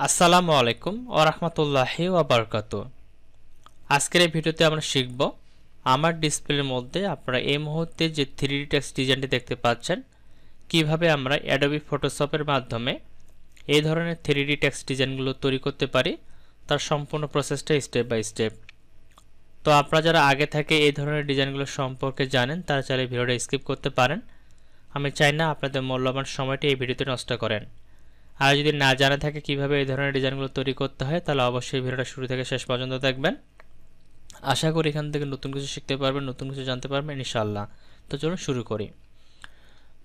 আসসালামু আলাইকুম ওয়া রাহমাতুল্লাহি ওয়া বারাকাতুহু। আজকের এই ভিডিওতে আমরা শিখব আমার ডিসপ্লের মধ্যে আপনারা এই মুহূর্তে যে 3D টেক্সট ডিজাইনটি দেখতে পাচ্ছেন কিভাবে আমরা অ্যাডোবি ফটোশপের মাধ্যমে এই ধরনের 3D টেক্সট ডিজাইনগুলো তৈরি করতে পারি তার সম্পূর্ণ প্রসেসটা স্টেপ বাই স্টেপ। তো আপনারা যারা আগে থেকে এই ধরনের ডিজাইনগুলো সম্পর্কে জানেন তারা চাইলে ভিডিওটা স্কিপ করতে পারেন। আমি চাই না আপনাদের মূল্যবান সময়টা এই ভিডিওতে নষ্ট করেন। আর যদি না জানা থাকে কিভাবে এই ধরনের ডিজাইনগুলো তৈরি করতে হয় তাহলে অবশ্যই ভিডিওটা শুরু থেকে শেষ পর্যন্ত দেখবেন। আশা করি এখান থেকে নতুন কিছু শিখতে পারবেন, নতুন কিছু জানতে পারবেন ইনশাআল্লাহ। তো চলুন শুরু করি।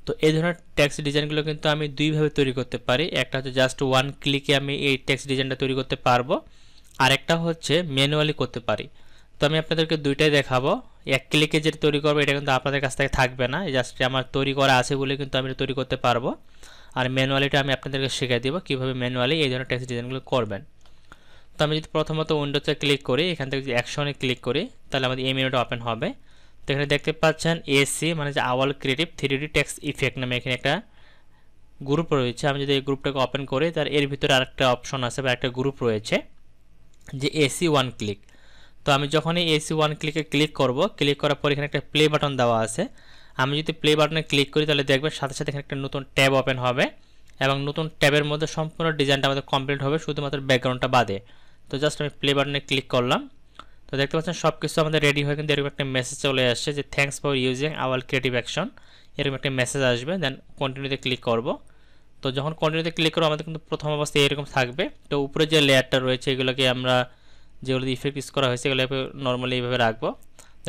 তো এই ধরনের টেক্সট ডিজাইনগুলো কিন্তু আমি দুইভাবে তৈরি করতে পারি। একটা হচ্ছে জাস্ট ওয়ান ক্লিকে আমি এই টেক্সট ডিজাইনটা তৈরি করতে পারবো, আর একটা হচ্ছে ম্যানুয়ালি করতে পারি। তো আমি আপনাদেরকে দুইটাই দেখাবো। এক ক্লিকে যেটা তৈরি করবো এটা কিন্তু আপনাদের কাছ থেকে থাকবে না, জাস্ট আমার তৈরি করা আছে বলে কিন্তু আমি তৈরি করতে পারবো। আর ম্যানুয়ালিটা আমি আপনাদেরকে শিখিয়ে দেবো কীভাবে ম্যানুয়ালি এই ধরনের টেক্সট ডিজাইনগুলো করবেন। তো আমি যদি প্রথমত উইন্ডোতে ক্লিক করি, এখান থেকে যদি অ্যাকশনে ক্লিক করি তাহলে আমাদের এই মেনুটা ওপেন হবে। তো এখানে দেখতে পাচ্ছেন এসি মানে যে আওয়াল ক্রিয়েটিভ 3D টেক্সট ইফেক্ট নামে এখানে একটা গ্রুপ রয়েছে। আমি যদি এই গ্রুপটাকে ওপেন করি তার এর ভিতরে আরেকটা অপশন আছে বা একটা গ্রুপ রয়েছে যে এসি ওয়ান ক্লিক। তো আমি যখনই এসি ওয়ান ক্লিকে ক্লিক করব, ক্লিক করার পর এখানে একটা প্লে বাটন দেওয়া আছে। আমি যদি প্লে বাটনে ক্লিক করি তাহলে দেখবেন সাথে সাথে এখানে একটা নতুন ট্যাব ওপেন হবে এবং নতুন ট্যাবের মধ্যে সম্পূর্ণ ডিজাইনটা আমাদের কমপ্লিট হবে শুধুমাত্র ব্যাকগ্রাউন্ডটা বাদে। তো জাস্ট আমি প্লে বাটনে ক্লিক করলাম। তো দেখতে পাচ্ছেন সব কিছু আমাদের রেডি হয়ে কিন্তু এরকম একটা মেসেজ চলে আসছে যে thanks for using our creative action, এরকম একটা মেসেজ আসবে। দেন কন্টিনিউতে ক্লিক করব। তো যখন কন্টিনিউতে ক্লিক করবো আমাদের কিন্তু প্রথম অবস্থায় এরকম থাকবে। তো উপরে যে লেয়ারটা রয়েছে এগুলোকে আমরা যেগুলো ইফেক্ট ইউজ করা হয়েছে এগুলো নর্মালি এইভাবে রাখবো।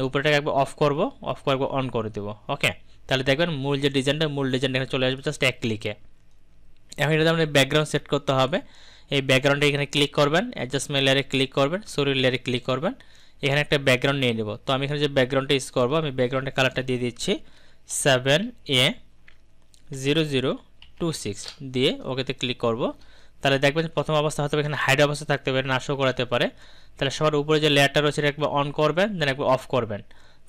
উপরেটাকে একবার অফ করব, অফ করব অন করে দেবো। ওকে, তাহলে দেখবেন মূল ডিজাইনটা এখানে চলে আসবে জাস্ট এক ক্লিকে। এখন এটা আমাদের ব্যাকগ্রাউন্ড সেট করতে হবে। এই ব্যাকগ্রাউন্ডে এখানে ক্লিক করবেন, অ্যাডজাস্টমেন্ট লেয়ারে ক্লিক করবেন, সরির লেয়ারে ক্লিক করবেন, এখানে একটা ব্যাকগ্রাউন্ড নিয়ে নেব। তো আমি এখানে যে ব্যাকগ্রাউন্ডটা ইউজ করবো আমি ব্যাকগ্রাউন্ডের কালারটা দিয়ে দিচ্ছি 7A0026 দিয়ে ওকেতে ক্লিক করব। তাহলে দেখবেন প্রথম অবস্থা হয়তো এখানে হাইড অবস্থা থাকতে পারে, না শো করাতে পারে। তাহলে সবার উপরে যে লেয়ারটা রয়েছে এটা একবার অন করবেন, দেন একবার অফ করবেন,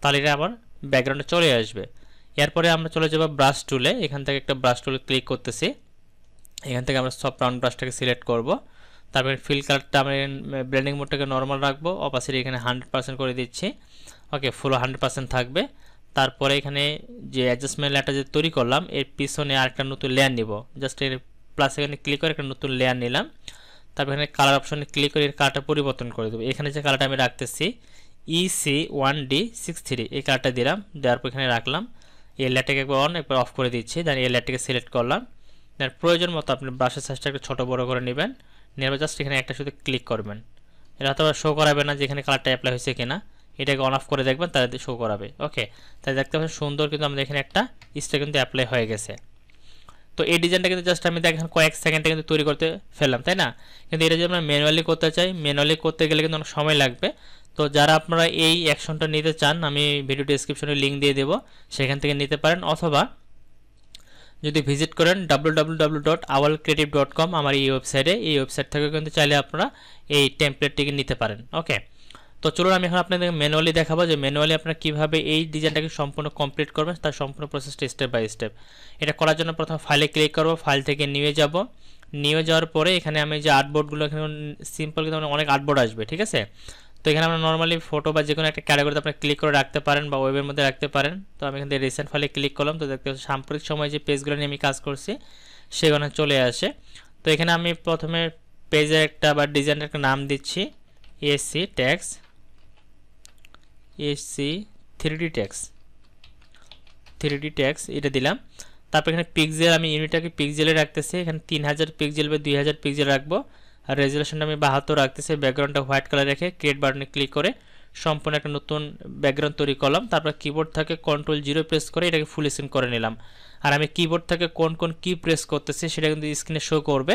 তাহলে এটা আবার ব্যাকগ্রাউন্ডে চলে আসবে। এরপরে আমরা চলে যাব ব্রাশ টুলে। এখান থেকে একটা ব্রাশ টুলে ক্লিক করতেছি। এখান থেকে আমরা সফট রাউন্ড ব্রাশটাকে সিলেক্ট করব। তারপরে ফিল কালারটা আমি ব্লেন্ডিং মোডটাকে নর্মাল রাখবো, অপাসিটি এখানে 100% করে দিচ্ছি। ওকে, ফুল 100% থাকবে। তারপরে এখানে যে অ্যাডজাস্টমেন্ট লেয়ারটা যে তৈরি করলাম এর পিছনে আরেকটা নতুন লেয়ার নিব। জাস্ট এর প্লাস এখানে ক্লিক করে একটা নতুন লেয়ার নিলাম। তারপর এখানে কালার অপশনে ক্লিক করে এর কালারটা পরিবর্তন করে দেবো। এখানে যে কালারটা আমি রাখতেছি EC1D63 এই কালারটা দিলাম, দেওয়ার পর এখানে রাখলাম। এই লেয়ারটাকে একবার অন একবার অফ করে দিচ্ছি। দেন এই লেয়ারটাকে সিলেক্ট করলাম। দেন প্রয়োজন মতো আপনি ব্রাশের সাইজটা একটু ছোটো বড়ো করে নেবেন, নেবে জাস্ট এখানে একটা শুধু ক্লিক করবেন। এটা হয়তো শো করাবে না যে এখানে কালারটা অ্যাপ্লাই হয়েছে কিনা, এটাকে অন অফ করে দেখবেন তাহলে শো করাবে। ওকে, তাই দেখতে পাচ্ছেন সুন্দর কিন্তু আমাদের এখানে একটা স্টিকার কিন্তু অ্যাপ্লাই হয়ে গেছে। তো এই ডিজাইনটা কিন্তু জাস্ট আমি দেখেন কয়েক সেকেন্ডে কিন্তু তৈরি করতে ফেললাম, তাই না? কিন্তু এটা যদি আমরা ম্যানুয়ালি করতে চাই, ম্যানুয়ালি করতে গেলে কিন্তু অনেক সময় লাগবে। তো যারা আপনারা এই অ্যাকশনটা নিতে চান আমি ভিডিও ডেসক্রিপশনে লিঙ্ক দিয়ে দেবো, সেখান থেকে নিতে পারেন। অথবা যদি ভিজিট করেন www.awalcreative.com আমার এই ওয়েবসাইটে, এই ওয়েবসাইট থেকে কিন্তু চাইলে আপনারা এই টেমপ্লেটটিকে নিতে পারেন। ওকে, তো চলুন আমি এখন আপনাদের ম্যানুয়ালি দেখাবো যে ম্যানুয়ালি আপনারা কীভাবে এই ডিজাইনটাকে সম্পূর্ণ কমপ্লিট করবেন তার সম্পূর্ণ প্রসেসটা স্টেপ বাই স্টেপ। এটা করার জন্য প্রথমে ফাইলে ক্লিক করব, ফাইল থেকে নিয়ে যাব। নিয়ে যাওয়ার পরে এখানে আমি যে আর্টবোর্ডগুলো এখানে সিম্পল কিন্তু অনেক আর্টবোর্ড আসবে, ঠিক আছে? তো এখানে আমরা নর্মালি ফটো বা যে কোনো একটা ক্যাটাগরিতে আপনারা ক্লিক করে রাখতে পারেন বা ওয়েবের মধ্যে রাখতে পারেন। তো আমি এখান থেকে রিসেন্ট ফাইলে ক্লিক করলাম। তো দেখতে সাম্প্রতিক সময় যে পেজগুলো নিয়ে আমি কাজ করছি সেগুলো চলে আসে। তো এখানে আমি প্রথমে পেজের একটা বা ডিজাইনের একটা নাম দিচ্ছি AC tax, AC 3D tax এটা দিলাম। তারপর এখানে পিক্সেল আমি ইউনিটটাকে পিক্সেলে রাখতেছি, এখানে 3000 পিক্সেল বা 2000 পিক্সেল রাখবো। আর রেজুলেশনটা আমি 72 রাখতেছি। ব্যাকগ্রাউন্ডটা হোয়াইট কালার রেখে ক্রিয়েট বাটনে ক্লিক করে সম্পূর্ণ একটা নতুন ব্যাকগ্রাউন্ড তৈরি করলাম। তারপর কিবোর্ড থেকে Ctrl+0 প্রেস করে এটাকে ফুল স্ক্রিন করে নিলাম। আর আমি কিবোর্ড থেকে কোন কোন কি প্রেস করতেছি সেটা কিন্তু স্ক্রিনে শো করবে,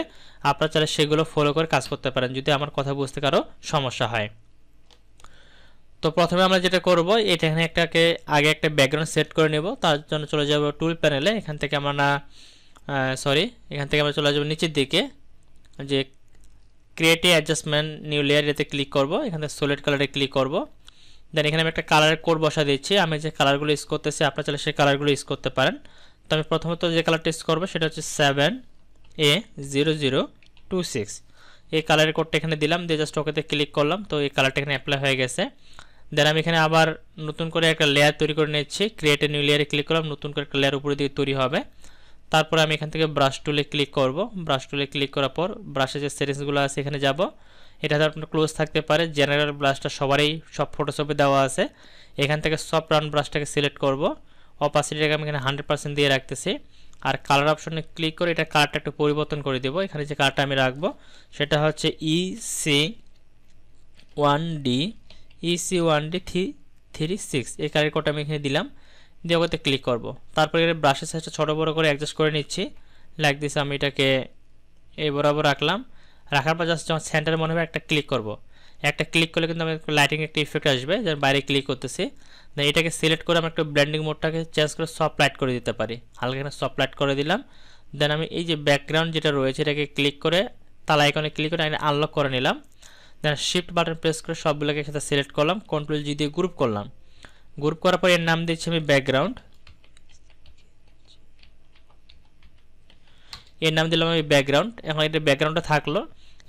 আপনারা চাইলে সেগুলো ফলো করে কাজ করতে পারেন যদি আমার কথা বুঝতে কারো সমস্যা হয়। তো প্রথমে আমরা যেটা করব এটা এখানে আগে একটা ব্যাকগ্রাউন্ড সেট করে নেব। তার জন্য চলে যাব টুল প্যানেলে। এখান থেকে আমরা চলে যাব নিচের দিকে যে ক্রিয়েট অ্যাডজাস্টমেন্ট নিউ লেয়ার, এতে ক্লিক করব। এখান থেকে সলিড কালারে ক্লিক করব। দেন এখানে আমি একটা কালারের কোড বসা দিচ্ছি। আমি যে কালারগুলো ইউজ করতেছি আপনারা চাইলে সেই কালারগুলো ইউজ করতে পারেন। তো আমি প্রথমত যে কালারটা ইউজ করবো সেটা হচ্ছে 7A0026। এই কালারের কোডটা এখানে দিলাম, দিয়ে জাস্ট ওকেতে ক্লিক করলাম। তো এই কালারটা এখানে অ্যাপ্লাই হয়ে গেছে। দেন আমি এখানে আবার নতুন করে একটা লেয়ার তৈরি করে নিচ্ছি। ক্রিয়েট এ নিউ লেয়ারে ক্লিক করলাম, নতুন করে একটা লেয়ার উপরে দিকে তৈরি হবে। তারপরে আমি এখান থেকে ব্রাশ টুলে ক্লিক করব। ব্রাশ টুলে ক্লিক করার পর ব্রাশের যে সেটিংসগুলো আছে এখানে যাব। এটা আপনার ক্লোজ থাকতে পারে, জেনারেল ব্রাশটা সবারই সব ফটোশপে দেওয়া আছে। এখান থেকে সফট রান ব্রাশটাকে সিলেক্ট করব। অপাসিটিটাকে আমি এখানে 100% দিয়ে রাখতেছি। আর কালার অপশনে ক্লিক করে এটা কালারটা একটু পরিবর্তন করে দেবো। এখানে যে কালারটা আমি রাখবো সেটা হচ্ছে EC1D36। এই কালারের কোডটা আমি এখানে দিলাম, দিয়ে ওটাতে ক্লিক করব। তারপরে এর ব্রাশের সাইজটা ছোটো বড়ো করে অ্যাডজাস্ট করে নিচ্ছি। লাইক দিস আমি এটাকে এই বরাবর রাখলাম। রাখার পর জাস্ট যখন সেন্টারে মনে হবে একটা ক্লিক করব। একটা ক্লিক করলে কিন্তু আমার লাইটিং একটা ইফেক্ট আসবে, যেন বাইরে ক্লিক করতেছি। দেন এটাকে সিলেক্ট করে আমি একটা ব্লেন্ডিং মোডটাকে চেঞ্জ করে সফট লাইট করে দিতে পারি। হালকা এখানে সফট লাইট করে দিলাম। দেন আমি এই যে ব্যাকগ্রাউন্ড যেটা রয়েছে এটাকে ক্লিক করে তালা আইকনে ক্লিক করে আমি আনলক করে নিলাম। দেন শিফট বাটন প্রেস করে সবগুলোকে একসাথে সিলেক্ট করলাম, কন্ট্রোল জি দিয়ে গ্রুপ করলাম। গ্রুপ করার পর এর নাম দিচ্ছি আমি ব্যাকগ্রাউন্ড। এর নাম দিলাম আমি ব্যাকগ্রাউন্ড। এখন এটা ব্যাকগ্রাউন্ডটা থাকলো।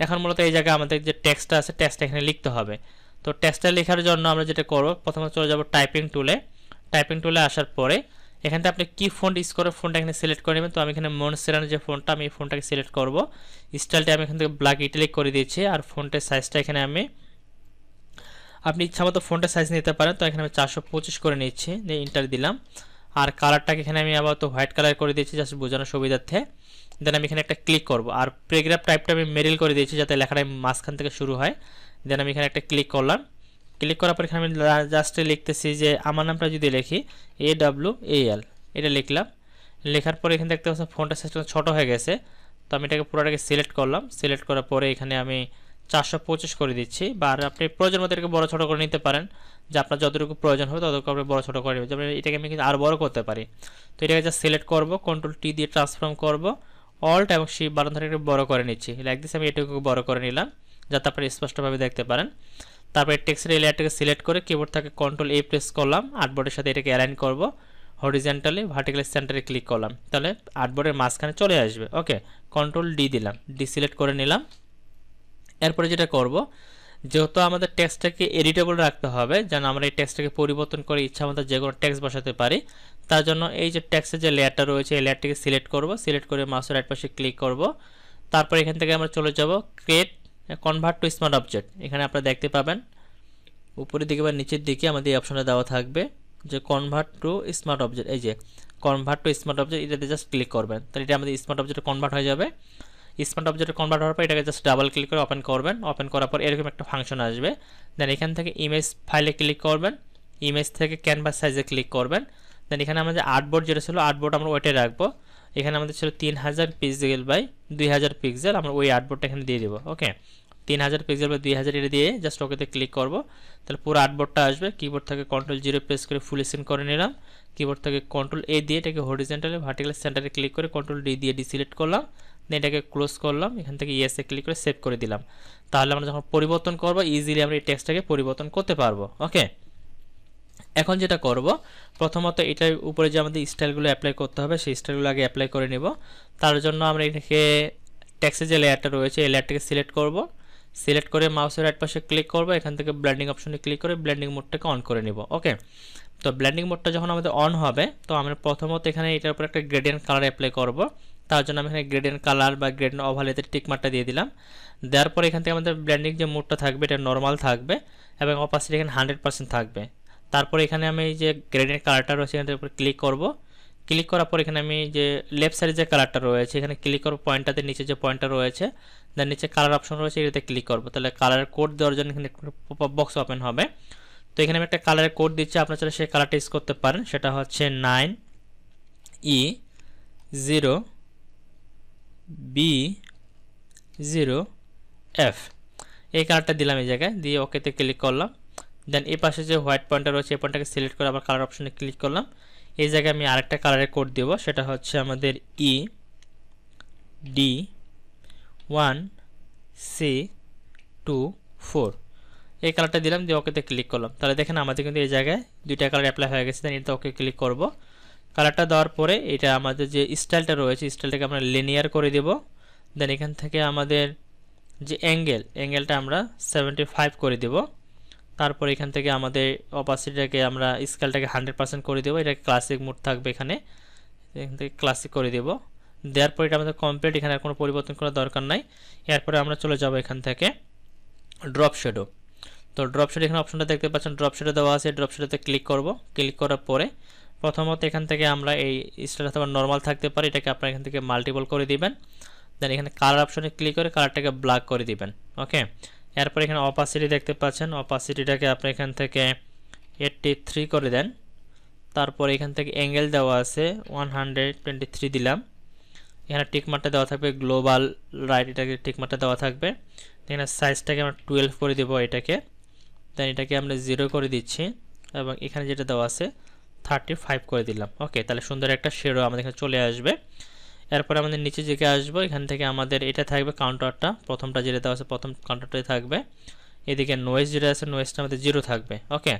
এখন মূলত এই জায়গায় আমাদের যে টেক্সটটা আছে টেক্সটটা এখানে লিখতে হবে। তো টেক্সটটা লেখার জন্য আমরা যেটা করব, প্রথমে চলে যাব টাইপিং টুলে। টাইপিং টুলে আসার পরে এখান থেকে আপনি কি ফন্ট ইউজ করে ফোনটা এখানে সিলেক্ট করে নেবেন। তো আমি এখানে মনসেরানের যে ফোনটা, আমি এই ফোনটাকে সিলেক্ট করব। স্টাইলটা আমি এখান থেকে ব্ল্যাক ইটালিক করে দিয়েছি। আর ফন্টের সাইজটা এখানে আপনি ইচ্ছামতো ফন্টের সাইজ নিতে পারেন। তো এখানে আমি 425 করে নিচ্ছি, দিয়ে ইন্টার দিলাম। আর কালারটাকে এখানে আমি আবার তো হোয়াইট কালার করে দিয়েছি জাস্ট বোঝানোর সুবিধার্থে। দেন আমি এখানে একটা ক্লিক করব। আর প্যারাগ্রাফ টাইপটা আমি মেরিল করে দিয়েছি যাতে লেখাটা মাঝখান থেকে শুরু হয়। দেন আমি এখানে একটা ক্লিক করলাম। ক্লিক করার পর এখানে আমি জাস্ট লিখতেছি যে আমার নামটা যদি লিখি AWAL, এটা লিখলাম। লেখার পরে এখানে দেখতে পাচ্ছেন ফন্টের সাইজটা ছোটো হয়ে গেছে। তো আমি এটাকে পুরোটাকে সিলেক্ট করলাম। সিলেক্ট করার পরে এখানে আমি 425 করে দিচ্ছি। বা আপনি প্রয়োজন মতো এটাকে বড়ো ছোটো করে নিতে পারেন, যে আপনার যতটুকু প্রয়োজন হবে ততটুকু আপনি বড়ো ছোটো করে নেবেন। যেমন এটাকে আমি কিন্তু আরও বড়ো করতে পারি। তো এটাকে জাস্ট সিলেক্ট করব, কন্ট্রোল টি দিয়ে ট্রান্সফর্ম করব, অল্ট এবং শিফট বাটন ধরে একটু বড় করে নিচ্ছি। লাইক দিস আমি এটুকু বড় করে নিলাম যাতে আপনি স্পষ্টভাবে দেখতে পারেন। তারপরে টেক্সটের এই লেয়ারটাকে সিলেক্ট করে কিবোর্ড থেকে কন্ট্রোল A প্রেস করলাম। আর্টবোর্ডের সাথে এটাকে অ্যালাইন করব, হরিজন্টালি ভার্টিক্যালি সেন্টারে ক্লিক করলাম, তাহলে আর্টবোর্ডের মাঝখানে চলে আসবে। ওকে, কন্ট্রোল D দিলাম, ডি সিলেক্ট করে নিলাম। এরপরে যেটা করব, যেহেতু আমাদের টেক্সটটাকে এডিটেবল রাখতে হবে, যেন আমরা এই টেক্সটটাকে পরিবর্তন করে ইচ্ছামতো যে কোনো টেক্সট বসাতে পারি, তার জন্য এই যে টেক্সটের যে লেয়ারটা রয়েছে এই লেয়ারটিকে সিলেক্ট করব। সিলেক্ট করে মাউসের রাইট পাশে ক্লিক করব। তারপর এখান থেকে আমরা চলে যাব create convert to smart object. এখানে আপনারা দেখতে পাবেন উপরের দিকে বা নিচের দিকে আমাদের এই অপশনটা দেওয়া থাকবে যে কনভার্ট টু স্মার্ট অবজেক্ট। এই যে কনভার্ট টু স্মার্ট অবজেক্ট, এটাতে জাস্ট ক্লিক করবেন, তাহলে এটা আমাদের স্মার্ট অবজেক্টে কনভার্ট হয়ে যাবে। স্মার্ট অবজেক্টে কনভার্ট হওয়ার পর এটাকে জাস্ট ডাবল ক্লিক করে ওপেন করবেন। ওপেন করার পর এরকম একটা ফাংশন আসবে। দেন এখান থেকে ইমেজ ফাইলে ক্লিক করবেন, ইমেজ থেকে ক্যানভাস সাইজে ক্লিক করবেন। দেন এখানে আমাদের আর্টবোর্ড যেটা ছিল আর্টবোর্ড আমরা ওইটাই রাখবো। এখানে আমাদের ছিল 3000 পিক্সেল বাই 2000 পিক্সেল, আমরা ওই আর্টবোর্ডটা এখানে দিয়ে দেবো। ওকে, 3000 পিক্সেল বা 2000 এটা দিয়ে জাস্ট ওকেতে ক্লিক করব, তাহলে পুরো আর্টবোর্ডটা আসবে। কিবোর্ড থেকে কন্ট্রোল 0 প্রেস করে ফুল স্ক্রিন করে নিলাম। কিবোর্ড থেকে কন্ট্রোল A দিয়ে এটাকে হরিজন্টালি ভার্টিক্যালি সেন্টারে ক্লিক করে কন্ট্রোল D দিয়ে ডিসিলেক্ট করলাম। দেন এটাকে ক্লোজ করলাম, এখান থেকে ইয়েসে ক্লিক করে সেভ করে দিলাম। তাহলে আমরা যখন পরিবর্তন করব ইজিলি আমরা এই টেক্সটটাকে পরিবর্তন করতে পারবো। ওকে, এখন যেটা করব, প্রথমত এটার উপরে যে আমাদের স্টাইলগুলো অ্যাপ্লাই করতে হবে সেই স্টাইলগুলো আগে অ্যাপ্লাই করে নেব। তার জন্য আমরা এটাকে টেক্সটের যে লেয়ারটা রয়েছে এই লেয়ারটাকে সিলেক্ট করব। সিলেক্ট করে মাউসের রাইট পাশে ক্লিক করব, এখান থেকে ব্লেন্ডিং অপশনে ক্লিক করে ব্লেন্ডিং মোডটাকে অন করে নেব। ওকে, তো ব্লেন্ডিং মোডটা যখন আমাদের অন হবে তো আমরা প্রথমত এখানে এটার উপর একটা গ্রেডিয়েন্ট কালার অ্যাপ্লাই করব। তার জন্য আমি এখানে গ্রেডিয়েন্ট কালার বা গ্রেডিয়েন্ট ওভারলেতে টিক মার্কটা দিয়ে দিলাম। দেওয়ার পর এখান থেকে আমাদের ব্লেন্ডিং যে মোডটা থাকবে এটা নর্মাল থাকবে এবং অপাসিটি এখানে 100% থাকবে। তারপর এখানে আমি যে গ্রেডিয়েন্ট কালারটা রয়েছে এখানের উপর ক্লিক করব। ক্লিক করার পর এখানে আমি যে লেফট সাইডে যে কালারটা রয়েছে এখানে ক্লিক করব, পয়েন্টটাতে নিচে যে পয়েন্টটা রয়েছে দেন নিচে কালার অপশন রয়েছে এটাতে ক্লিক করব। তাহলে কালারের কোড দেওয়ার জন্য এখানে পপআপ বক্স ওপেন হবে। তো এখানে আমি একটা কালারের কোড দিচ্ছি, আপনারা চাইলে সেই কালারটা ইউজ করতে পারেন। সেটা হচ্ছে 9E0B0F, এই কালারটা দিলাম এই জায়গায়, দিয়ে ওকেতে ক্লিক করলাম। দেন এই পাশে যে হোয়াইট পয়েন্টটা রয়েছে এই পয়েন্টটাকে সিলেক্ট করে আবার কালার অপশনে ক্লিক করলাম। এই জায়গায় আমি আরেকটা কালারের কোড দেব, সেটা হচ্ছে আমাদের ED1C24, এই কালারটা দিলাম, দিয়ে ওকেতে ক্লিক করলাম। তাহলে দেখেন আমাদের কিন্তু এই জায়গায় দুইটা কালার অ্যাপ্লাই হয়ে গেছে। দেন এটা ওকে ক্লিক করব। কালারটা দেওয়ার পরে এটা আমাদের যে স্টাইলটা রয়েছে স্টাইলটাকে আমরা লিনিয়ার করে দেব। দেন এখান থেকে আমাদের যে অ্যাঙ্গেলটা আমরা 75 করে দেব। তারপর এখান থেকে আমাদের অপাসিটিটাকে আমরা স্কেলটাকে 100% করে দেব। এটা ক্লাসিক মোড থাকবে এখানে থেকে ক্লাসিক করে দেব। দেওয়ার পর এটা আমাদের কমপ্লিট, এখানে আর কোনো পরিবর্তন করার দরকার নাই। এরপরে আমরা চলে যাব এখান থেকে ড্রপ শ্যাডো। তো ড্রপ শ্যাডো এখানে অপশনটা দেখতে পাচ্ছেন, ড্রপ শ্যাডো দেওয়া আছে। ড্রপ শ্যাডোতে ক্লিক করব। ক্লিক করার পরে প্রথমত এখান থেকে আমরা এই স্টার অথবা নর্মাল থাকতে পারে, এটাকে আপনারা এখান থেকে মাল্টিপল করে দিবেন। দেন এখানে কালার অপশনে ক্লিক করে কালারটাকে ব্ল্যাক করে দিবেন। ওকে, এরপর এখানে অপাসিটি দেখতে পাচ্ছেন, অপাসিটিটাকে আপনি এখান থেকে 83 করে দেন। তারপর এখান থেকে অ্যাঙ্গেল দেওয়া আছে 123 দিলাম। এখানে টিকমার্কটা দেওয়া থাকবে গ্লোবাল রাইট, এটাকে টিকমার্কটা দেওয়া থাকবে। এখানে সাইজটাকে আমরা 12 করে দেব এটাকে। দেন এটাকে আমরা 0 করে দিচ্ছি এবং এখানে যেটা দেওয়া আছে 35 করে দিলাম। ওকে, তাহলে সুন্দর একটা শেডো আমাদের এখানে চলে আসবে। এরপর আমাদের নিচে দিকে আসবো, এখান থেকে আমাদের এটা থাকবে কাউন্টারটা, প্রথমটা যেটা দেওয়া আছে প্রথম কাউন্টারটাই থাকবে। এদিকে নয়েজ যেটা আছে নয়েজটা আমাদের 0 থাকবে। ওকে,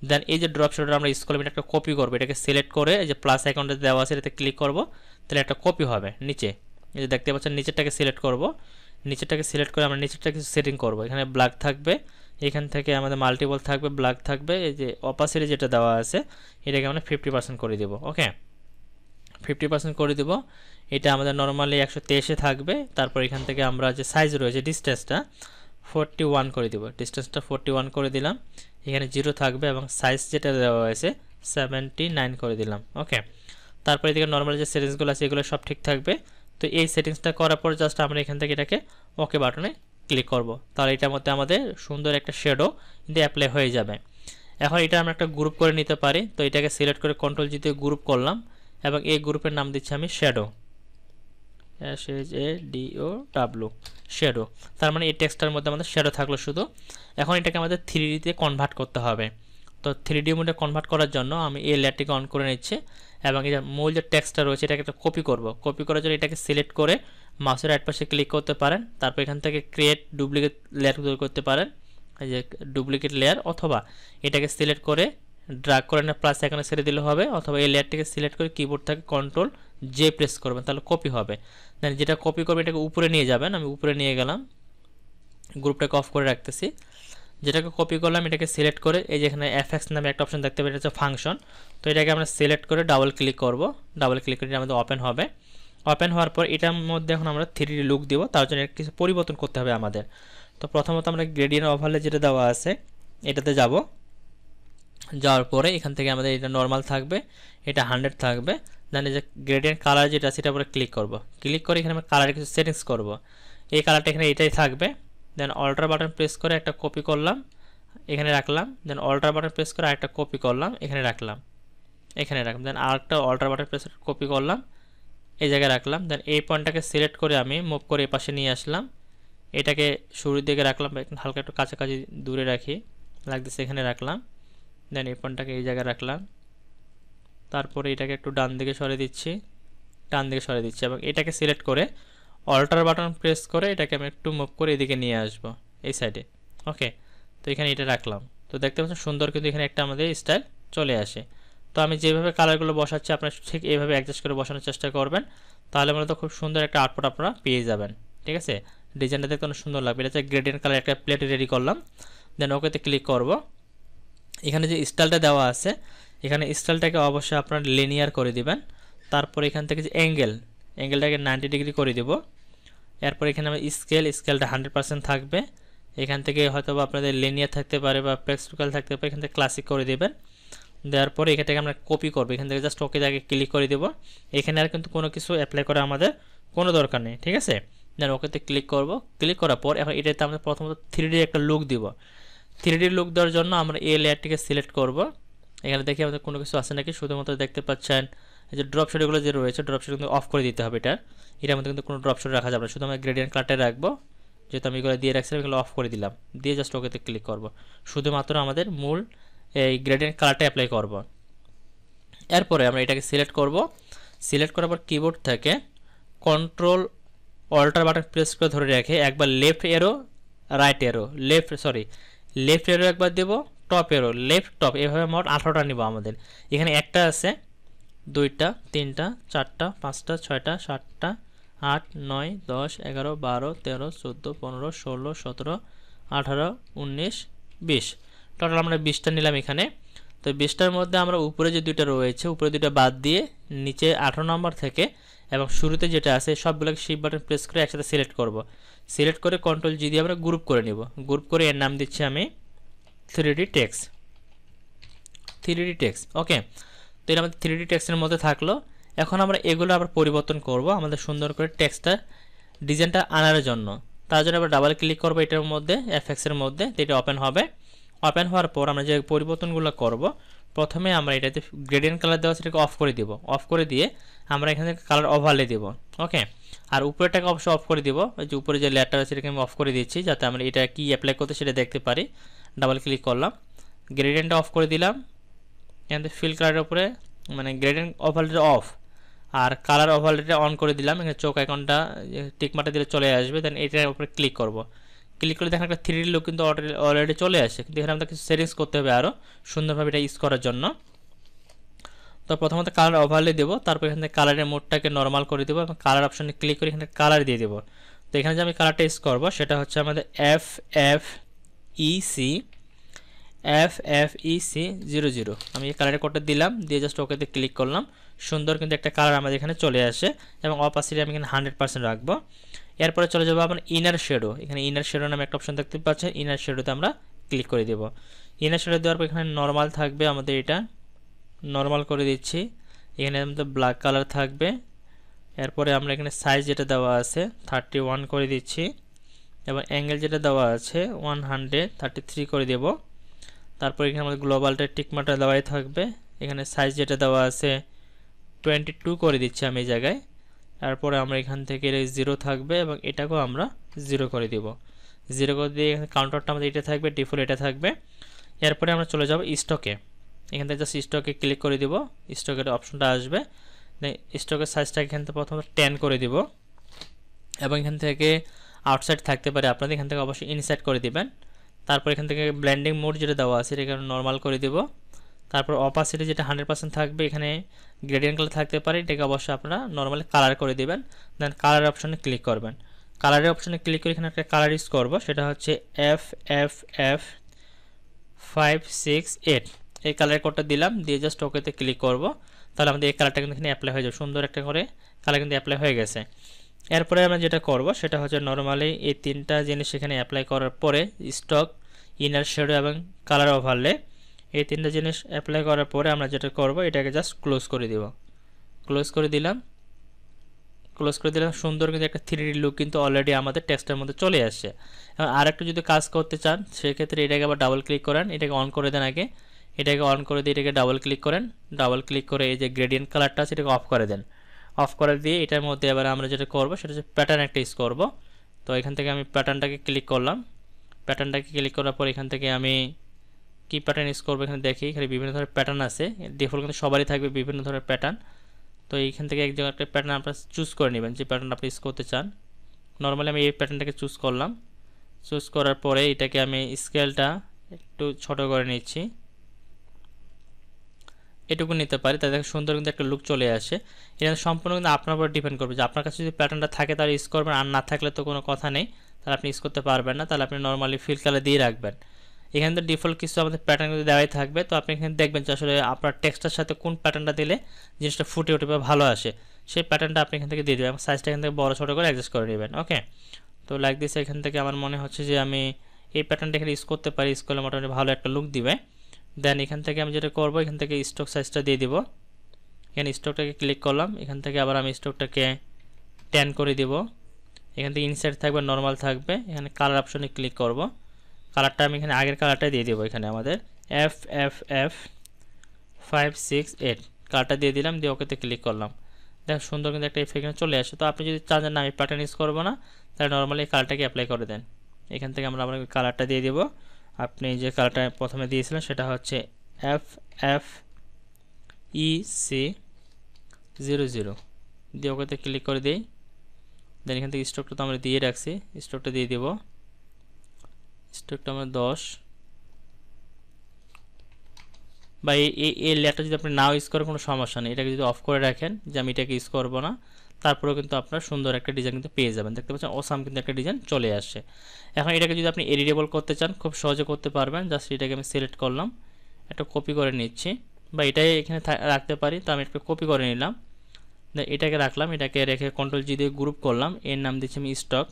দেন এই যে ড্রপ শ্যাডোটা আমরা স্ক্রল একটা কপি করবো, এটাকে সিলেক্ট করে এই যে প্লাস আইকনটা দেওয়া আছে এটাতে ক্লিক করব, তাহলে একটা কপি হবে নিচে। এই যে দেখতে পাচ্ছেন নিচেরটাকে সিলেক্ট করব, নিচেরটাকে সিলেক্ট করে আমরা নিচেরটা কিছু সেটিং করব। এখানে ব্ল্যাক থাকবে, এখান থেকে আমাদের মাল্টিপল থাকবে, ব্ল্যাক থাকবে। এই যে অপাসিটি যেটা দেওয়া আছে এটাকে আমরা 50% করে দেব। ওকে, 50% করে দেব। এটা আমাদের নর্মালি 123 থাকবে। তারপর এখান থেকে আমরা যে সাইজ রয়েছে ডিসটেন্সটা 41 করে দিব, ডিসটেন্সটা 41 করে দিলাম। এখানে 0 থাকবে এবং সাইজ যেটা দেওয়া হয়েছে 79 করে দিলাম। ওকে, তারপর এদিকে নর্মাল যে সেটিংসগুলো আছে এগুলো সব ঠিক থাকবে। তো এই সেটিংসটা করার পর জাস্ট আমরা এখান থেকে এটাকে ওকে বাটনে ক্লিক করব, তাহলে এটার মধ্যে আমাদের সুন্দর একটা শেডো কিন্তু অ্যাপ্লাই হয়ে যাবে। এখন এটা আমরা একটা গ্রুপ করে নিতে পারি। তো এটাকে সিলেক্ট করে কন্ট্রোল জি দিয়ে গ্রুপ করলাম এবং এই গ্রুপের নাম দিচ্ছি আমি শ্যাডো, SHADO, শ্যাডো। তার মানে এই টেক্সটার মধ্যে আমাদের শ্যাডো থাকলো শুধু। এখন এটাকে আমাদের 3Dতে কনভার্ট করতে হবে। তো 3D মোডে কনভার্ট করার জন্য আমি এই লেয়ারটিকে অন করে নিচ্ছি এবং এই যে মূল যে টেক্সটটা রয়েছে এটাকে একটা কপি করব। কপি করার জন্য এটাকে সিলেক্ট করে মাউসের রাইট পাশে ক্লিক করতে পারেন। তারপর এখান থেকে ক্রিয়েট ডুপ্লিকেট লেয়ার তৈরি করতে পারেন, এই যে ডুপ্লিকেট লেয়ার, অথবা এটাকে সিলেক্ট করে ড্র্যাগ করে না প্লাস এখানে ছেড়ে দিলে হবে, অথবা এই লেয়ারটিকে সিলেক্ট করে কিবোর্ড থেকে কন্ট্রোল জে প্রেস করবেন, তাহলে কপি হবে। দেন যেটা কপি করবে এটাকে উপরে নিয়ে যাবেন, আমি উপরে নিয়ে গেলাম, গ্রুপটাকে অফ করে রাখতেছি। যেটাকে কপি করলাম এটাকে সিলেক্ট করে এই যে এখানে এফএক্স নামে একটা অপশন দেখতে পাবেন, এটা হচ্ছে ফাংশন। তো এটাকে আমরা সিলেক্ট করে ডাবল ক্লিক করব, ডাবল ক্লিক করে আমাদের ওপেন হবে। ওপেন হওয়ার পর এটার মধ্যে এখন আমরা 3D লুক দিব, তার জন্য কিছু পরিবর্তন করতে হবে আমাদের। তো প্রথমত আমরা গ্রেডিয়েন্ট ওভারলে যেটা দেওয়া আছে এটাতে যাব, যাওয়ার পরে এখান থেকে আমাদের এটা নর্মাল থাকবে, এটা 100 থাকবে। দেন এই যে গ্রেডিয়েন্ট কালার যেটা সেটা উপরে ক্লিক করব, ক্লিক করে এখানে আমরা কালারের কিছু সেটিংস করব। এই কালারটা এখানে এটাই থাকবে। দেন অল্টার বাটন প্রেস করে একটা কপি করলাম, এখানে রাখলাম। দেন অল্টার বাটন প্রেস করে আরেকটা কপি করলাম, এখানে রাখলাম, এখানে রাখলাম। দেন আরেকটা অল্টার বাটন প্রেস করে কপি করলাম, এই জায়গায় রাখলাম। দেন এই পয়েন্টটাকে সিলেক্ট করে আমি মুভ করে এই পাশে নিয়ে আসলাম, এটাকে শুরুর দিকে রাখলাম, হালকা একটু কাছাকাছি দূরে রাখি লাগতেছে, এখানে রাখলাম। দেন এই পয়েন্টটাকে এই জায়গায় রাখলাম, তারপরে এটাকে একটু ডান দিকে সরিয়ে দিচ্ছি, ডান দিকে সরিয়ে দিচ্ছি এবং এটাকে সিলেক্ট করে অল্টার বাটন প্রেস করে এটাকে আমি একটু মুভ করে এদিকে নিয়ে আসব এই সাইডে। ওকে, তো এখানে এটা রাখলাম। তো দেখতে পাচ্ছেন সুন্দর কিন্তু এখানে একটা আমাদের স্টাইল চলে আসে। তো আমি যেভাবে কালারগুলো বসাচ্ছি আপনারা ঠিক এইভাবে অ্যাডজাস্ট করে বসানোর চেষ্টা করবেন, তাহলে মূলত খুব সুন্দর একটা আউটপুট আপনারা পেয়ে যাবেন। ঠিক আছে, ডিজাইনটা দেখতে অনেক সুন্দর লাগবে। এটা হচ্ছে গ্রেডিয়েন্ট কালার একটা প্লেট রেডি করলাম। দেন ওকেতে ক্লিক করব। এখানে যে স্টাইলটা দেওয়া আছে এখানে স্টাইলটাকে অবশ্যই আপনারা লিনিয়ার করে দিবেন। তারপর এখান থেকে যে অ্যাঙ্গেলটাকে 90 ডিগ্রি করে দেব। এরপর এখানে আমরা স্কেলটা 100% থাকবে। এখান থেকে হয়তো বা আপনাদের লিনিয়ার থাকতে পারে বা প্র্যাকটিক্যাল থাকতে পারে, এখান থেকে ক্লাসিক করে দেবেন। দেওয়ার পরে এখান থেকে আমরা কপি করবো, এখান থেকে জাস্ট ওকে জায়গায় ক্লিক করে দেবো। এখানে আর কিন্তু কোনো কিছু অ্যাপ্লাই করা আমাদের কোনো দরকার নেই। ঠিক আছে, দেন ওকেতে ক্লিক করব। ক্লিক করার পর এখন এটাতে আমরা প্রথমত 3D একটা লুক দিব। 3D লুক দেওয়ার জন্য আমরা এই লেয়ারটিকে সিলেক্ট করব। এখানে দেখি আমাদের কোনো কিছু আছে নাকি, শুধুমাত্র দেখতে পাচ্ছেন এই যে ড্রপ শেডগুলো যে রয়েছে ড্রপ শেড কিন্তু অফ করে দিতে হবে। এটার মধ্যে কিন্তু কোনো ড্রপ শেড রাখা যাবে না, শুধু আমরা গ্রেডিয়েন্ট কালারটাই রাখবো। যেহেতু আমি এগুলো দিয়ে রাখছিলাম এগুলো অফ করে দিলাম, দিয়ে জাস্ট ওকেতে ক্লিক করব। শুধুমাত্র আমাদের মূল এই গ্রেডিয়েন্ট কালারটা অ্যাপ্লাই করব। এরপরে আমরা এটাকে সিলেক্ট করব। সিলেক্ট করার পর কিবোর্ড থেকে কন্ট্রোল অল্টার বাটন প্রেস করে ধরে রেখে একবার লেফট এরো রাইট এরো লেফট এরো একবার দেব, টপ এরো লেফট টপ, এভাবে মোট 18টা নিব। আমাদের এখানে একটা আছে, দুইটা, তিনটা, চারটা, পাঁচটা, ছয়টা, সাতটা, 8 9 10 11 12 13 14 15 16 17 18 19 20 টোটাল আমরা 20টা নিলাম এখানে। তো 20টার মধ্যে আমরা উপরে যে দুইটা রয়েছে উপরে দুইটা বাদ দিয়ে নিচে 18 নম্বর থেকে এবং শুরুতে যেটা আছে সবগুলোকে শিফট বাটন প্রেস করে একসাথে সিলেক্ট করব। সিলেক্ট করে কন্ট্রোল জি দিয়ে আমরা গ্রুপ করে নিব। গ্রুপ করে এর নাম দিচ্ছি আমি 3D টেক্সট। 3D টেক্সট ওকে। তো এটা আমাদের 3D টেক্সটের মধ্যে থাকলো। এখন আমরা এগুলো আবার পরিবর্তন করব আমাদের সুন্দর করে টেক্সটটা ডিজাইনটা আনার জন্য। তার জন্য আবার ডাবল ক্লিক করব এটার মধ্যে এফএক্সের মধ্যে, এটা ওপেন হবে। ওপেন হওয়ার পর আমরা যে পরিবর্তনগুলো করব, প্রথমে আমরা এটাতে গ্রেডিয়েন্ট কালার দেওয়া সেটাকে অফ করে দিব। অফ করে দিয়ে আমরা এখানে কালার ওভারলে দেব ওকে। আর উপরেটাকে অবশ্যই অফ করে দিব, ওই যে উপরে যে লেয়ারটা আছে সেটাকে আমি অফ করে দিচ্ছি যাতে আমরা এটা কি অ্যাপ্লাই করতে সেটা দেখতে পারি। ডাবল ক্লিক করলাম, গ্রেডিয়েন্টটা অফ করে দিলাম। এখানে ফিল কালারের উপরে মানে গ্রেডিয়েন্ট ওভারলে অফ আর কালার ওভারলেটা অন করে দিলাম। এখানে চোখ আইকনটা টিকমাটা দিলে চলে আসবে। দেন এটার উপরে ক্লিক করব। ক্লিক করলে দেখেন একটা 3D লুক কিন্তু অলরেডি চলে আসে, কিন্তু এখানে আমাদের কিছু সেটিংস করতে হবে আরও সুন্দরভাবে এটা ইউজ করার জন্য। তো প্রথমত কালার ওভারলে দেবো, তারপর এখান থেকে কালারের মোডটাকে নর্মাল করে দেবো এবং কালার অপশনে ক্লিক করে এখানে কালার দিয়ে দেবো। তো এখানে যে আমি কালারটা ইউজ করবো সেটা হচ্ছে আমাদের FFEC00। আমি এই কালারের কোডটা দিলাম, দিয়ে জাস্ট ওকেতে ক্লিক করলাম। সুন্দর কিন্তু একটা কালার আমাদের এখানে চলে আসে এবং অপাসিটি আমি এখানে 100% রাখবো। এরপরে চলে যাবো আমার ইনার শেডো। এখানে ইনার শেডো নামে একটা অপশন দেখতে পাচ্ছেন, ইনার শেডোতে আমরা ক্লিক করে দেবো। ইনার শেডো দেওয়ার পর এখানে নর্মাল থাকবে আমাদের, এটা নর্মাল করে দিচ্ছি। এখানে আমাদের ব্ল্যাক কালার থাকবে। এরপরে আমরা এখানে সাইজ যেটা দেওয়া আছে 31 করে দিচ্ছি এবং অ্যাঙ্গেল যেটা দেওয়া আছে 133 করে দেব। তারপর এখানে আমাদের গ্লোবালটা টিকমাটা দেওয়াই থাকবে। এখানে সাইজ যেটা দেওয়া আছে 22 করে দিচ্ছি আমি এই জায়গায়। তারপরে আমরা এখান থেকে 0 থাকবে এবং এটাকেও আমরা 0 করে দেব। 0 করে দিয়ে এখানে কাউন্টারটা আমাদের এটা থাকবে, ডিফল্ট এটা থাকবে। এরপরে আমরা চলে যাব স্টকে। এখান থেকে জাস্ট স্টকে ক্লিক করে দিব, স্টকের অপশনটা আসবে। স্টকের সাইজটা এখান থেকে প্রথমে 10 করে দিব এবং এখান থেকে আউটসাইড থাকতে পারে আপনাদের, এখান থেকে অবশ্যই ইনসাইড করে দিবেন। তারপর এখান থেকে ব্লেন্ডিং মোড যেটা দেওয়া আছে এটাকে নর্মাল করে দিব। তারপর অপাসিটি যেটা 100% থাকবে, এখানে গ্রেডিয়েন্ট কালার থাকতে পারে, এটাকে অবশ্যই আপনারা নর্মালি কালার করে দিবেন। দেন কালার অপশনে ক্লিক করবেন। কালারের অপশনে ক্লিক করে এখানে একটা কালার ইউজ করব, সেটা হচ্ছে FFF568। এই কালারের কোডটা দিলাম, দিয়ে জাস্ট ওকেতে ক্লিক করব। তাহলে আমাদের এই কালারটা কিন্তু এখানে অ্যাপ্লাই হয়ে যাবে, সুন্দর একটা করে কালার কিন্তু অ্যাপ্লাই হয়ে গেছে। এরপরে আমরা যেটা করব সেটা হচ্ছে নর্মালি এই তিনটা জিনিস এখানে অ্যাপ্লাই করার পরে স্টক, ইনার শেডো এবং কালার ওভারলে, এই তিনটা জিনিস অ্যাপ্লাই করার পরে আমরা যেটা করব এটাকে জাস্ট ক্লোজ করে দিব। ক্লোজ করে দিলাম। সুন্দর কিন্তু একটা 3D লুক কিন্তু অলরেডি আমাদের টেক্সটের মধ্যে চলে আসছে। এবং আর একটু যদি কাজ করতে চান সেক্ষেত্রে এটাকে আবার ডাবল ক্লিক করেন, এটাকে অন করে দেন আগে। এটাকে অন করে দিয়ে এটাকে ডাবল ক্লিক করেন। ডাবল ক্লিক করে এই যে গ্রেডিয়েন্ট কালারটা আছে এটাকে অফ করে দেন। অফ করে দিয়ে এটার মধ্যে এবার আমরা যেটা করব সেটা হচ্ছে প্যাটার্ন একটা ইউজ করব। তো এখান থেকে আমি প্যাটার্নটাকে ক্লিক করলাম। প্যাটার্নটাকে ক্লিক করার পর এখান থেকে আমি কি প্যাটার্ন ইউজ করবো এখানে দেখি। এখানে বিভিন্ন ধরনের প্যাটার্ন আছে, ডিফল্ট কিন্তু সবারই থাকবে বিভিন্ন ধরনের প্যাটার্ন। তো এইখান থেকে এক জায়গায় একটা প্যাটার্ন আপনারা চুজ করে নেবেন যে প্যাটার্ন আপনি ইউজ করতে চান। নর্মালি আমি এই প্যাটার্নটাকে চুজ করলাম। চুজ করার পরে এটাকে আমি স্কেলটা একটু ছোট করে নিচ্ছি, এটুকু নিতে পারি, তাদের সুন্দর কিন্তু একটা লুক চলে আসে। এটা সম্পূর্ণ কিন্তু আপনার উপর ডিপেন্ড করবে যে আপনার কাছে যদি প্যাটার্নটা থাকে তাহলে ইউজ করবেন, আর না থাকলে তো কোনো কথা নেই, তাহলে আপনি ইউজ করতে পারবেন না। তাহলে আপনি নর্মালি ফিল কালার দিয়ে রাখবেন। এখানে তো ডিফল্ট কিছু আমাদের প্যাটার্ন কিন্তু দেওয়াই থাকবে। তো আপনি এখানে দেখবেন যে আসলে আপনার টেক্সটের সাথে কোন প্যাটার্নটা দিলে জিনিসটা ফুটে উঠবে ভালো আসে, সেই প্যাটার্নটা আপনি এখান থেকে দিয়ে দেবেন এবং সাইজটা এখান থেকে বড় ছোটো করে অ্যাডজাস্ট করে নেবেন। ওকে, তো লাইক দিস এখান থেকে আমার মনে হচ্ছে যে আমি এই প্যাটার্নটা এখানে ইউজ করতে পারি, ইউজ করলে মোটামুটি ভালো একটা লুক দিবে। দেন এখান থেকে আমি যেটা করবো এখান থেকে স্টক সাইজটা দিয়ে দিব। এখানে স্টকটাকে ক্লিক করলাম, এখান থেকে আবার আমি স্টকটাকে 10 করে দিব। এখান থেকে ইনসাইড থাকবে, নর্মাল থাকবে। এখানে কালার অপশনে ক্লিক করব, কালারটা আমি এখানে আগের কালারটাই দিয়ে দেবো। এখানে আমাদের FFF568 কালারটা দিয়ে দিলাম, দিয়ে ওকেতে ক্লিক করলাম। দেখো সুন্দর কিন্তু একটা ইফেক্ট চলে আসে। তো আপনি যদি চান যে না আমি প্যাটার্ন ইউজ করবো না, তাহলে নর্মালি এই কালারটাকে অ্যাপ্লাই করে দেন। এখান থেকে আমরা কালারটা দিয়ে দেবো। আপনি যে কালারটা প্রথমে দিয়েছিলেন সেটা হচ্ছে FFEC00 দিয়ে ওকেতে ক্লিক করে দিই। দেন এখান থেকে স্টকটা তো আমরা দিয়ে রাখছি, স্টকটা দিয়ে দেবো। স্টকটা আমরা 10 বা এই লেয়ারটা যদি আপনি নাও ইউজ করেন কোনো সমস্যা নেই, এটাকে যদি অফ করে রাখেন যে আমি এটাকে ইউজ করবো না, তারপরেও কিন্তু আপনার সুন্দর একটা ডিজাইন কিন্তু পেয়ে যাবেন। দেখতে পাচ্ছেন অসাম কিন্তু একটা ডিজাইন চলে আসছে। এখন এটাকে যদি আপনি এডিটেবল করতে চান খুব সহজে করতে পারবেন। জাস্ট এটাকে আমি সিলেক্ট করলাম, একটা কপি করে নিচ্ছি, বা এটাই এখানে রাখতে পারি। তো আমি একটা কপি করে নিলাম, এটাকে রাখলাম, এটাকে রেখে কন্ট্রোল জি দিয়ে গ্রুপ করলাম। এর নাম দিচ্ছি আমি স্টক,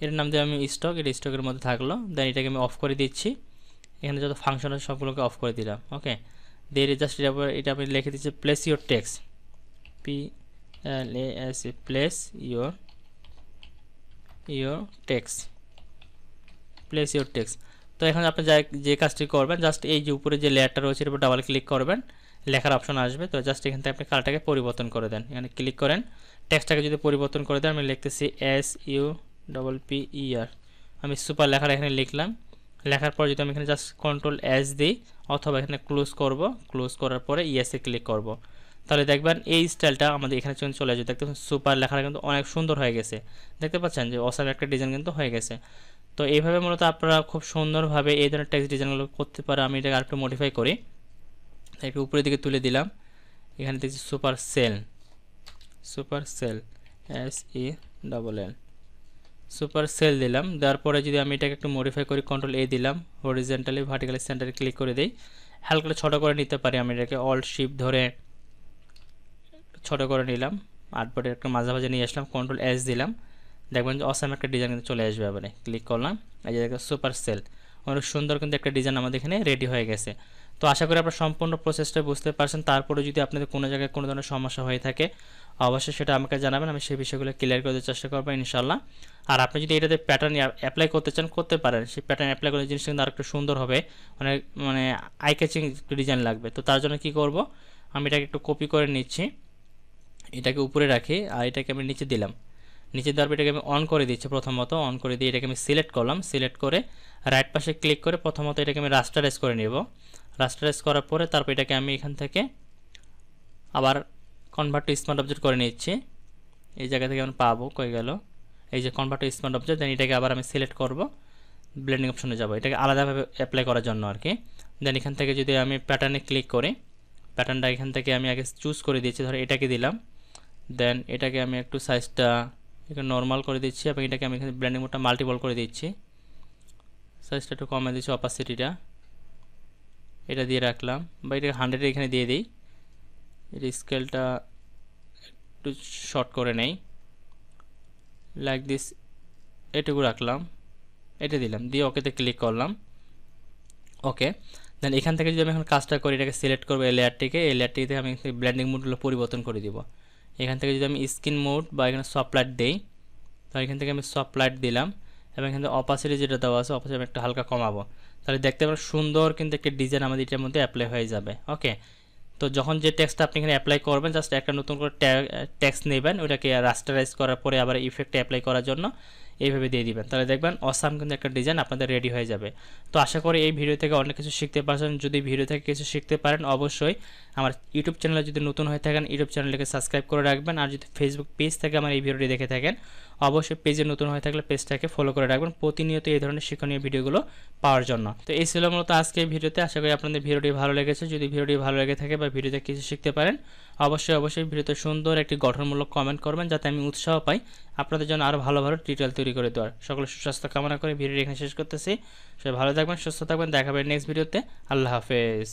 এর নাম দিয়ে আমি স্টক, এটা স্টকের মধ্যে থাকলো। দেন এটাকে আমি অফ করে দিচ্ছি, এখানে যত ফাংশন আছে সবগুলোকে অফ করে দিলাম। ওকে, দিয়ে জাস্ট এটা আমি লিখে দিচ্ছি place your text, PLAS, place your text, place your text. তো এখন আপনি যে কাজটি করবেন, জাস্ট এই যে উপরে যে লেয়ারটা রয়েছে এর উপর ডাবল ক্লিক করবেন, লেখার অপশন আসবে। তো জাস্ট এখান থেকে আপনি কালারটাকে পরিবর্তন করে দেন, এখানে ক্লিক করেন, টেক্সটটাকে যদি পরিবর্তন করে দেন, আমি লিখতেছি SUPPER, আমি সুপার লেখার এখানে লিখলাম। লেখার পর যদি আমি এখানে জাস্ট কন্ট্রোল S দিই, অথবা এখানে ক্লোজ করব, ক্লোজ করার পরে ইয়েসে ক্লিক করব, তাহলে দেখবেন এই স্টাইলটা আমাদের এখানে চলে আসবে। দেখতে পাচ্ছেন সুপার লেখাটা কিন্তু অনেক সুন্দর হয়ে গেছে, দেখতে পাচ্ছেন যে অসাম একটা ডিজাইন কিন্তু হয়ে গেছে। তো এইভাবে মূলত আপনারা খুব সুন্দরভাবে এই ধরনের টেক্সট ডিজাইনগুলো করতে পারে। আমি এটাকে আরেকটু মডিফাই করি, একটু উপরের দিকে তুলে দিলাম, এখানে দেখছি super sell, SELL, super sell দিলাম। দেওয়ার পরে যদি আমি এটাকে একটু মডিফাই করি, কন্ট্রোল A দিলাম, হরিজন্টালি ভার্টিক্যালি সেন্টারে ক্লিক করে দিই, হালকা ছোটো করে নিতে পারি। আমি এটাকে অল্ট শিফট ধরে ছোটো করে নিলাম, আটবারে একটা মাঝামাঝি নিয়ে আসলাম, কন্ট্রোল S দিলাম, দেখবেন যে অসাম একটা ডিজাইন কিন্তু চলে আসবে। আবার ক্লিক করলাম, এই যে দেখেন সুপার সেল, অনেক সুন্দর কিন্তু একটা ডিজাইন আমাদের এখানে রেডি হয়ে গেছে। তো আশা করি আপনারা সম্পূর্ণ প্রসেসটা বুঝতে পারছেন। তারপরে যদি আপনাদের কোনো জায়গায় কোনো ধরনের সমস্যা হয়ে থাকে অবশ্যই সেটা আমাকে জানাবেন, আমি সেই বিষয়গুলো ক্লিয়ার করে দেওয়ার চেষ্টা করবো ইনশাল্লাহ। আর আপনি যদি এটাতে প্যাটার্ন অ্যাপ্লাই করতে চান করতে পারেন, সেই প্যাটার্ন অ্যাপ্লাই করলে জিনিসটা কিন্তু আরেকটু সুন্দর হবে, অনেক মানে আই ক্যাচিং ডিজাইন লাগবে। তো তার জন্য কি করব, আমি এটাকে একটু কপি করে নিচ্ছি, এটাকে উপরে রাখি, আর এটাকে আমি নিচে দিলাম, নিচে দেওয়ার পর এটাকে আমি অন করে দিচ্ছি। প্রথমত অন করে দিয়ে এটাকে আমি সিলেক্ট করলাম, সিলেক্ট করে রাইট পাশে ক্লিক করে প্রথমত এটাকে আমি রাস্টারাইজ করে নেব। রাস্টারাইজ করার পরে তারপর এটাকে আমি এখান থেকে আবার কনভার্ট টু স্মার্ট অবজেক্ট করে নিচ্ছি। এই জায়গা থেকে আমি পাবো কই গেল, এই যে কনভার্ট টু স্মার্ট অবজেক্ট। দেন এটাকে আবার আমি সিলেক্ট করব, ব্লেন্ডিং অপশনে যাব, এটাকে আলাদাভাবে অ্যাপ্লাই করার জন্য আর কি। দেন এখান থেকে যদি আমি প্যাটার্নে ক্লিক করি, প্যাটার্নটা এখান থেকে আমি আগে চুজ করে দিচ্ছি, ধরো এটাকে দিলাম। দেন এটাকে আমি একটু সাইজটা একটু নর্মাল করে দিচ্ছি, এবং এটাকে আমি এখানে ব্লেন্ডিং মোডটা মাল্টিপল করে দিচ্ছি, সাইজটা একটু কমে দিচ্ছি, অপাসিটিটা এটা দিয়ে রাখলাম, বা এটাকে 100 এখানে দিয়ে দিই, এর স্কেলটা একটু শর্ট করে নেই, লাইক দিস, এটুকু রাখলাম, এটা দিলাম, দিয়ে ওকেতে ক্লিক করলাম। ওকে, দেন এখান থেকে যদি আমি এখন কাজটা করি, এটাকে সিলেক্ট করবো এই লেয়ারটিকে, এই লেয়ারটিতে আমি ব্লেন্ডিং মোডগুলো পরিবর্তন করে দিব। এখান থেকে যদি আমি স্কিন মোড বা এখানে সফট লাইট দেই, তো এখান থেকে আমি সফট লাইট দিলাম, এবং এখানে অপাসিটি যেটা দেওয়া আছে অপাসিটি আমি একটা হালকা কমাবো, তাহলে দেখতে পাবেন সুন্দর কিন্তু একটা ডিজাইন আমাদের এটার মধ্যে অ্যাপ্লাই হয়ে যাবে। ওকে, তো যখন যে টেক্সটটা আপনি এখানে অ্যাপ্লাই করবেন, জাস্ট একটা নতুন করে টেক্সট নেবেন, ওটাকে রাস্টারাইজ করার পরে আবার ইফেক্টে অ্যাপ্লাই করার জন্য এইভাবে দিয়ে দিবেন, তাহলে দেখবেন অসাম কিন্তু একটা ডিজাইন আপনাদের রেডি হয়ে যাবে। তো আশা করি এই ভিডিও থেকে অনেক কিছু শিখতে পারছেন। যদি ভিডিও থেকে কিছু শিখতে পারেন অবশ্যই আমার ইউটিউব চ্যানেলে যদি নতুন হয়ে থাকেন ইউটিউব চ্যানেলকে সাবস্ক্রাইব করে রাখবেন, আর যদি ফেসবুক পেজ থেকে আমার এই ভিডিওটি দেখে থাকেন অবশ্যই পেজে নতুন হয়ে থাকলে পেজটাকে ফলো করে রাখবেন প্রতিনিয়ত এই ধরনের শিক্ষণীয় ভিডিওগুলো পাওয়ার জন্য। তো এই ছিল মূলত আজকে এই ভিডিওতে, আশা করি আপনাদের ভিডিওটি ভালো লেগেছে। যদি ভিডিওটি ভালো লেগে থাকে বা ভিডিওতে কিছু শিখতে পারেন অবশ্যই ভিডিওতে সুন্দর একটি গঠনমূলক কমেন্ট করবেন, যাতে আমি উৎসাহ পাই আপনাদের জন্য আরও ভালো ভালো টিউটোরিয়াল তৈরি করে দেওয়ার। সকলে সুস্বাস্থ্য কামনা করে ভিডিওটি এখানে শেষ করতেছি। সবাই ভালো থাকবেন, সুস্থ থাকবেন, দেখা হবে নেক্সট ভিডিওতে। আল্লাহ হাফেজ।